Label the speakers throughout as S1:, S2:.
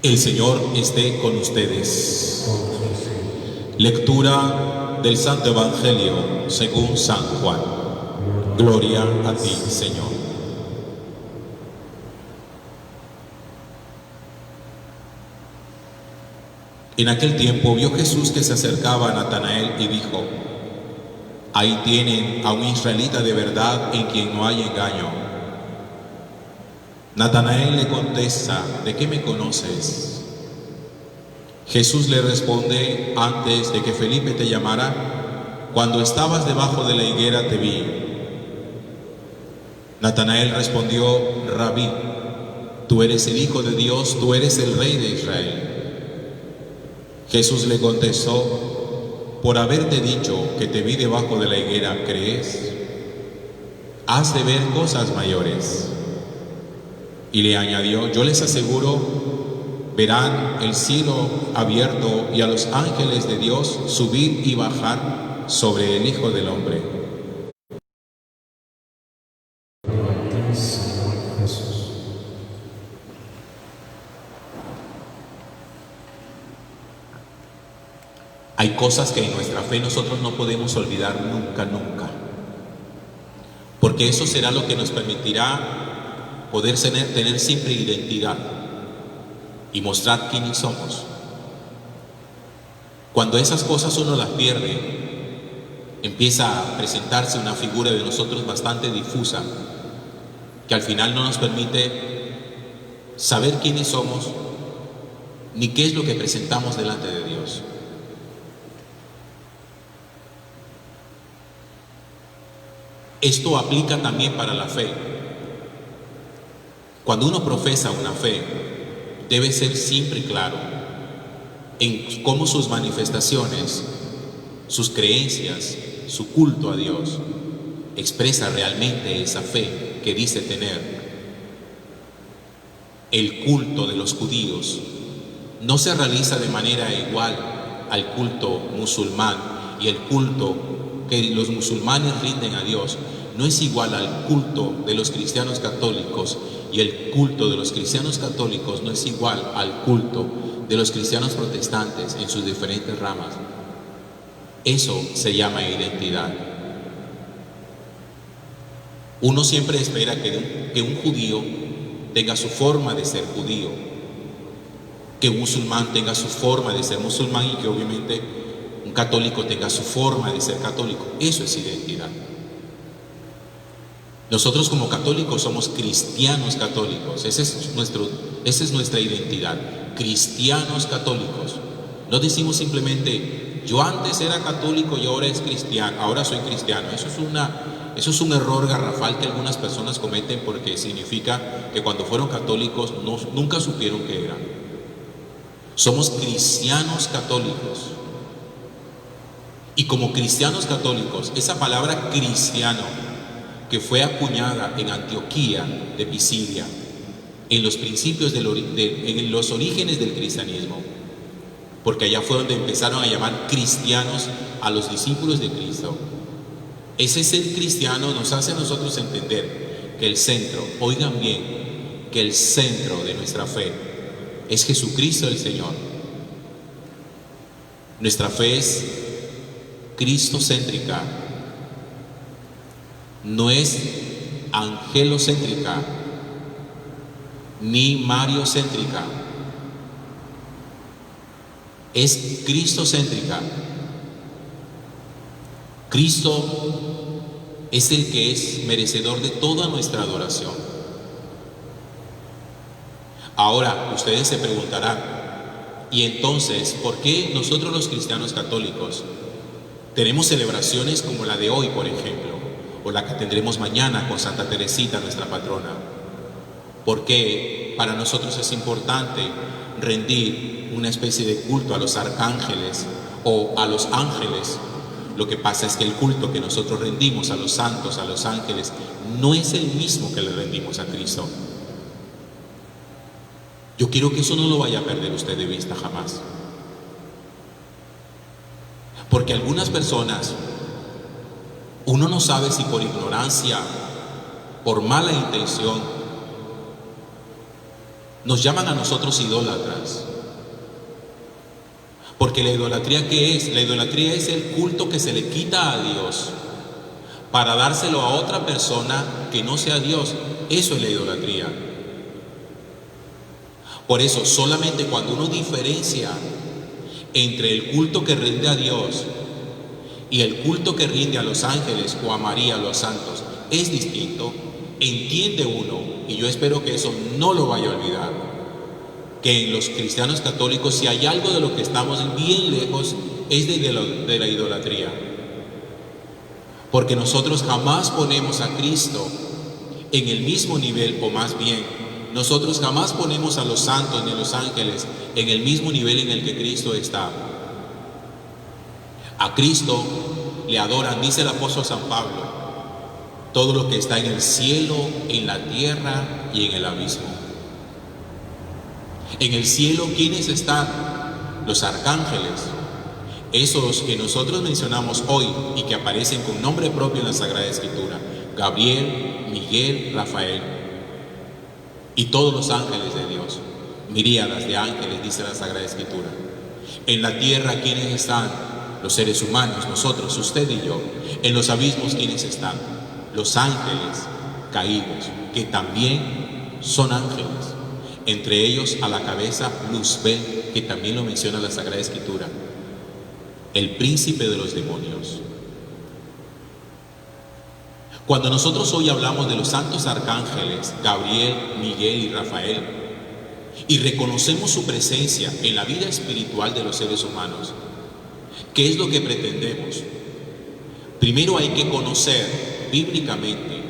S1: El Señor esté con ustedes. Lectura del Santo Evangelio según San Juan. Gloria a ti, Señor. En aquel tiempo vio Jesús que se acercaba a Natanael y dijo: ahí tienen a un israelita de verdad en quien no hay engaño. Natanael le contesta: ¿de qué me conoces? Jesús le responde: antes de que Felipe te llamara, cuando estabas debajo de la higuera te vi. Natanael respondió: Rabí, tú eres el Hijo de Dios, tú eres el Rey de Israel. Jesús le contestó: por haberte dicho que te vi debajo de la higuera, ¿crees? Has de ver cosas mayores. Y le añadió: yo les aseguro, verán el cielo abierto y a los ángeles de Dios subir y bajar sobre el Hijo del Hombre. Hay cosas que en nuestra fe nosotros no podemos olvidar nunca, nunca. Porque eso será lo que nos permitirá poder tener siempre identidad y mostrar quiénes somos. Cuando esas cosas uno las pierde, empieza a presentarse una figura de nosotros bastante difusa, que al final no nos permite saber quiénes somos, ni qué es lo que presentamos delante de Dios. Esto aplica también para la fe. Cuando uno profesa una fe, debe ser siempre claro en cómo sus manifestaciones, sus creencias, su culto a Dios, expresa realmente esa fe que dice tener. El culto de los judíos no se realiza de manera igual al culto musulmán, y el culto que los musulmanes rinden a Dios no es igual al culto de los cristianos católicos, y el culto de los cristianos católicos no es igual al culto de los cristianos protestantes en sus diferentes ramas. Eso se llama identidad. Uno siempre espera que un judío tenga su forma de ser judío, que un musulmán tenga su forma de ser musulmán, y que obviamente un católico tenga su forma de ser católico. Eso es identidad. Nosotros como católicos somos cristianos católicos. Esa es nuestra identidad. Cristianos católicos. No decimos simplemente: yo antes era católico y ahora soy cristiano. Eso es un error garrafal que algunas personas cometen, porque significa que cuando fueron católicos nunca supieron qué eran. Somos cristianos católicos. Y como cristianos católicos, esa palabra cristiano, que fue acuñada en Antioquía de Pisidia, en los principios en los orígenes del cristianismo, porque allá fue donde empezaron a llamar cristianos a los discípulos de Cristo. Ese ser cristiano nos hace a nosotros entender que el centro, oigan bien, que el centro de nuestra fe es Jesucristo el Señor. Nuestra fe es cristocéntrica, no es angelocéntrica ni mariocéntrica, es cristocéntrica. Cristo es el que es merecedor de toda nuestra adoración. Ahora ustedes se preguntarán: ¿y entonces por qué nosotros los cristianos católicos tenemos celebraciones como la de hoy, por ejemplo, o la que tendremos mañana con Santa Teresita, nuestra patrona? Porque para nosotros es importante rendir una especie de culto a los arcángeles o a los ángeles. Lo que pasa es que el culto que nosotros rendimos a los santos, a los ángeles, no es el mismo que le rendimos a Cristo. Yo quiero que eso no lo vaya a perder usted de vista jamás. Porque algunas personas, uno no sabe si por ignorancia, por mala intención, Nos llaman a nosotros idólatras. Porque la idolatría, ¿qué es? La idolatría es el culto que se le quita a Dios para dárselo a otra persona que no sea Dios. Eso es la idolatría. Por eso, solamente cuando uno diferencia entre el culto que rinde a Dios y el culto que rinde a los ángeles o a María, a los santos, es distinto, entiende uno, y yo espero que eso no lo vaya a olvidar, que en los cristianos católicos, si hay algo de lo que estamos bien lejos, es de la idolatría. Porque nosotros jamás ponemos a Cristo en el mismo nivel, o más bien, nosotros jamás ponemos a los santos ni a los ángeles en el mismo nivel en el que Cristo está. A Cristo le adoran, dice el apóstol San Pablo, todo lo que está en el cielo, en la tierra y en el abismo. En el cielo, ¿quiénes están? Los arcángeles, esos que nosotros mencionamos hoy y que aparecen con nombre propio en la Sagrada Escritura: Gabriel, Miguel, Rafael y todos los ángeles de Dios, miríadas de ángeles, dice la Sagrada Escritura. En la tierra, ¿quiénes están? Los seres humanos, nosotros, usted y yo. En los abismos, ¿quiénes están? Los ángeles caídos, que también son ángeles. Entre ellos, a la cabeza, Luzbel, que también lo menciona la Sagrada Escritura, el príncipe de los demonios. Cuando nosotros hoy hablamos de los santos arcángeles, Gabriel, Miguel y Rafael, y reconocemos su presencia en la vida espiritual de los seres humanos, ¿qué es lo que pretendemos? Primero hay que conocer bíblicamente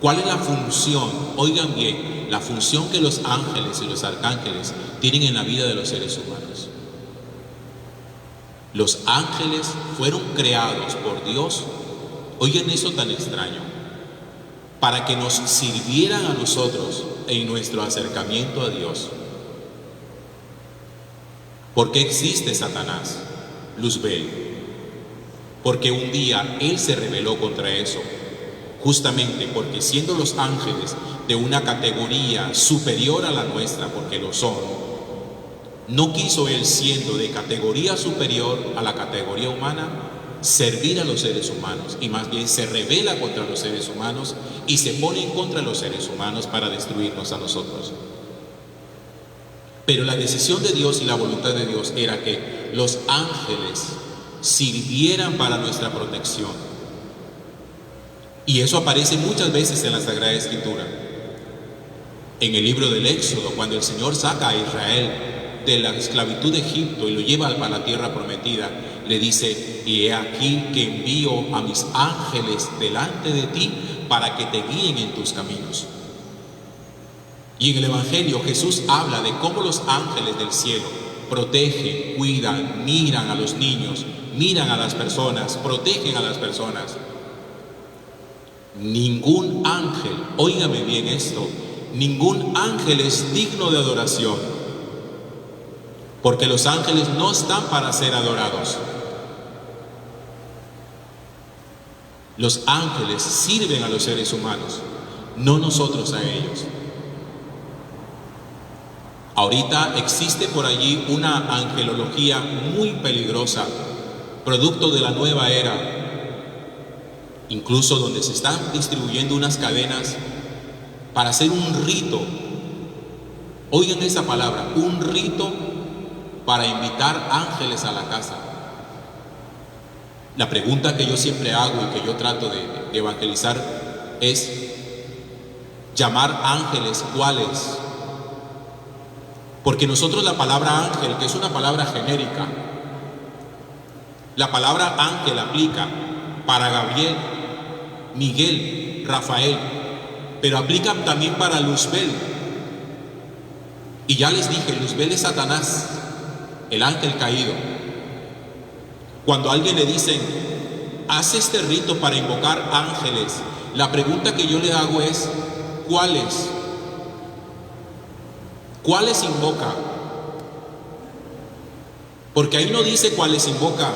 S1: cuál es la función, oigan bien, la función que los ángeles y los arcángeles tienen en la vida de los seres humanos. Los ángeles fueron creados por Dios, oigan eso tan extraño, para que nos sirvieran a nosotros en nuestro acercamiento a Dios. ¿Por qué existe Satanás? Luzbel, porque un día él se rebeló contra eso, justamente porque siendo los ángeles de una categoría superior a la nuestra, porque lo son, no quiso él, siendo de categoría superior a la categoría humana, servir a los seres humanos, y más bien se rebela contra los seres humanos y se pone en contra de los seres humanos para destruirnos a nosotros. Pero la decisión de Dios y la voluntad de Dios era que los ángeles sirvieran para nuestra protección. Y eso aparece muchas veces en la Sagrada Escritura. En el libro del Éxodo, cuando el Señor saca a Israel de la esclavitud de Egipto y lo lleva a la tierra prometida, le dice: y he aquí que envío a mis ángeles delante de ti para que te guíen en tus caminos. Y en el Evangelio Jesús habla de cómo los ángeles del cielo protegen, cuidan, miran a los niños, miran a las personas, protegen a las personas. Ningún ángel, óigame bien esto, ningún ángel es digno de adoración, porque los ángeles no están para ser adorados. Los ángeles sirven a los seres humanos, no nosotros a ellos. Ahorita existe por allí una angelología muy peligrosa, producto de la nueva era, incluso donde se están distribuyendo unas cadenas para hacer un rito. Oigan esa palabra, un rito para invitar ángeles a la casa. La pregunta que yo siempre hago y que yo trato de evangelizar es: llamar ángeles, ¿cuáles? Porque nosotros la palabra ángel, que es una palabra genérica, la palabra ángel aplica para Gabriel, Miguel, Rafael, pero aplica también para Luzbel. Y ya les dije, Luzbel es Satanás, el ángel caído. Cuando a alguien le dicen: haz este rito para invocar ángeles, la pregunta que yo le hago es: ¿cuáles? ¿Cuáles invoca? Porque ahí no dice cuáles invoca,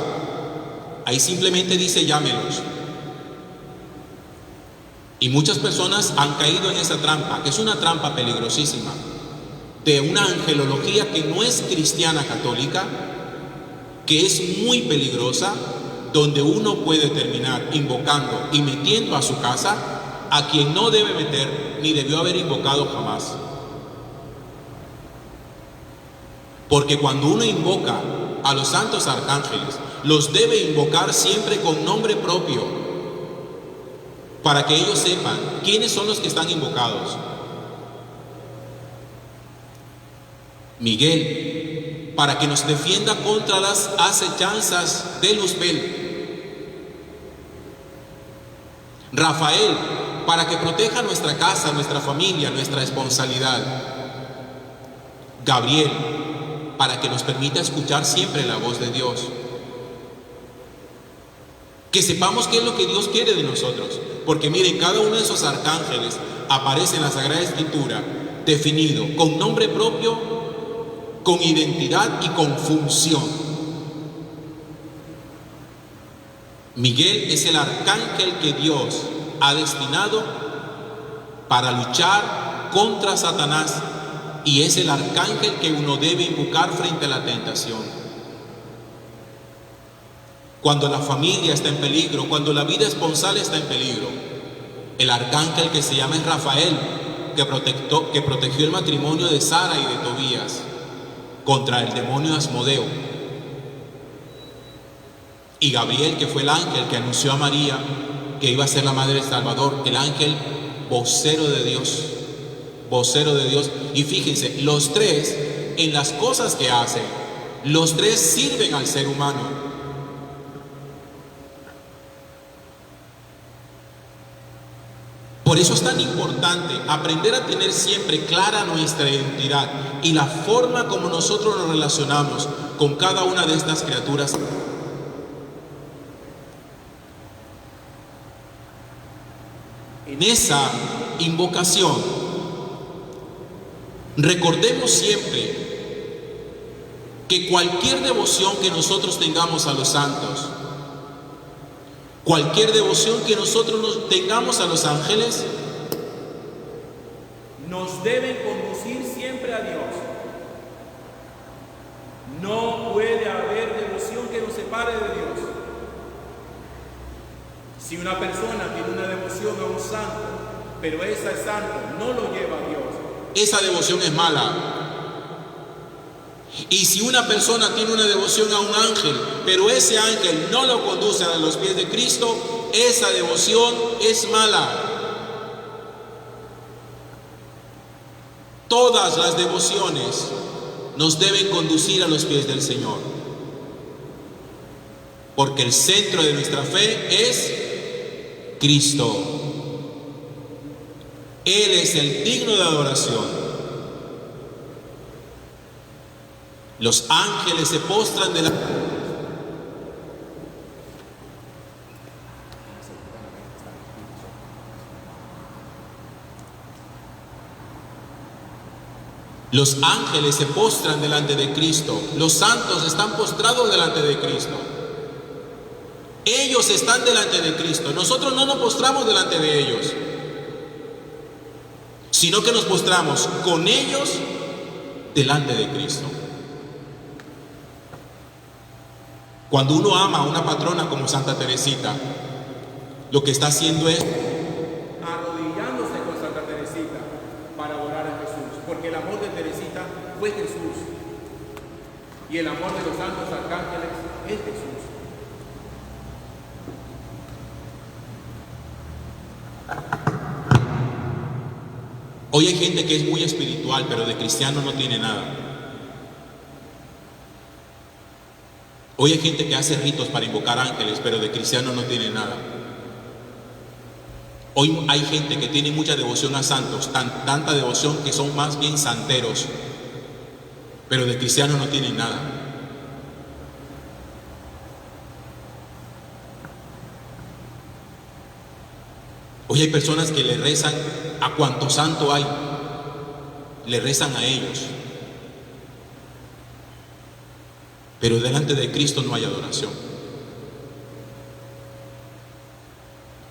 S1: ahí simplemente dice: llámelos. Y muchas personas han caído en esa trampa, que es una trampa peligrosísima, de una angelología que no es cristiana católica, que es muy peligrosa, donde uno puede terminar invocando y metiendo a su casa a quien no debe meter ni debió haber invocado jamás. Porque cuando uno invoca a los santos arcángeles, los debe invocar siempre con nombre propio, para que ellos sepan quiénes son los que están invocados. Miguel, para que nos defienda contra las acechanzas de Luzbel. Rafael, para que proteja nuestra casa, nuestra familia, nuestra responsabilidad. Gabriel, para que nos permita escuchar siempre la voz de Dios. Que sepamos qué es lo que Dios quiere de nosotros. Porque miren, cada uno de esos arcángeles aparece en la Sagrada Escritura definido con nombre propio, con identidad y con función. Miguel es el arcángel que Dios ha destinado para luchar contra Satanás, y es el arcángel que uno debe invocar frente a la tentación. Cuando la familia está en peligro, cuando la vida esponsal está en peligro, el arcángel que se llama es Rafael, que protegió el matrimonio de Sara y de Tobías contra el demonio Asmodeo. Y Gabriel, que fue el ángel que anunció a María que iba a ser la madre del Salvador, el ángel vocero de Dios, vocero de Dios. Y fíjense, los tres, en las cosas que hacen, los tres sirven al ser humano. Por eso es tan importante aprender a tener siempre clara nuestra identidad y la forma como nosotros nos relacionamos con cada una de estas criaturas. En esa invocación, recordemos siempre que cualquier devoción que nosotros tengamos a los santos, cualquier devoción que nosotros tengamos a los ángeles,
S2: nos deben conducir siempre a Dios. No puede haber devoción que nos separe de Dios. Si una persona tiene una devoción a un santo, pero ese santo no lo lleva a Dios,
S1: esa devoción es mala. Y si una persona tiene una devoción a un ángel, pero ese ángel no lo conduce a los pies de Cristo, esa devoción es mala. Todas las devociones nos deben conducir a los pies del Señor, porque el centro de nuestra fe es Cristo. Él es el digno de adoración. Los ángeles se postran delante. Los ángeles se postran delante de Cristo. Los santos están postrados delante de Cristo. Ellos están delante de Cristo. Nosotros no nos postramos delante de ellos, sino que nos postramos con ellos delante de Cristo. Cuando uno ama a una patrona como Santa Teresita, lo que está haciendo es
S2: arrodillándose con Santa Teresita para adorar a Jesús, porque el amor de Teresita fue Jesús y el amor de los santos arcángeles es Jesús.
S1: Hoy hay gente que es muy espiritual, pero de cristiano no tiene nada. Hoy hay gente que hace ritos para invocar ángeles, pero de cristiano no tiene nada. Hoy hay gente que tiene mucha devoción a santos, tanta devoción que son más bien santeros, pero de cristiano no tienen nada. Hoy hay personas que le rezan a cuanto santo hay, le rezan a ellos, pero delante de Cristo no hay adoración.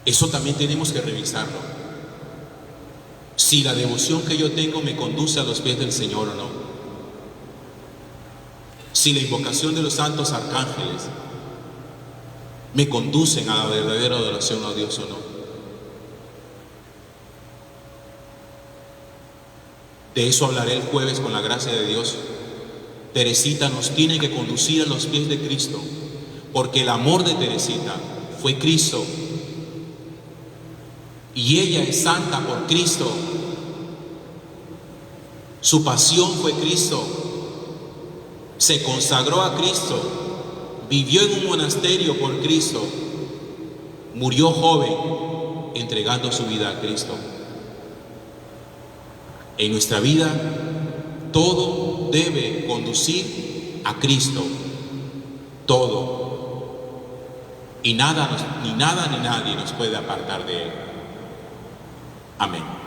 S1: Eso también tenemos que revisarlo. si la devoción que yo tengo me conduce a los pies del Señor o no. Si la invocación de los santos arcángeles me conducen a la verdadera adoración a Dios o no. De eso hablaré el jueves con la gracia de Dios. Teresita nos tiene que conducir a los pies de Cristo, porque el amor de Teresita fue Cristo. Y ella es santa por Cristo. Su pasión fue Cristo. Se consagró a Cristo. Vivió en un monasterio por Cristo. Murió joven, entregando su vida a Cristo. En nuestra vida, todo debe conducir a Cristo. Todo. Y nada ni nadie nos puede apartar de Él. Amén.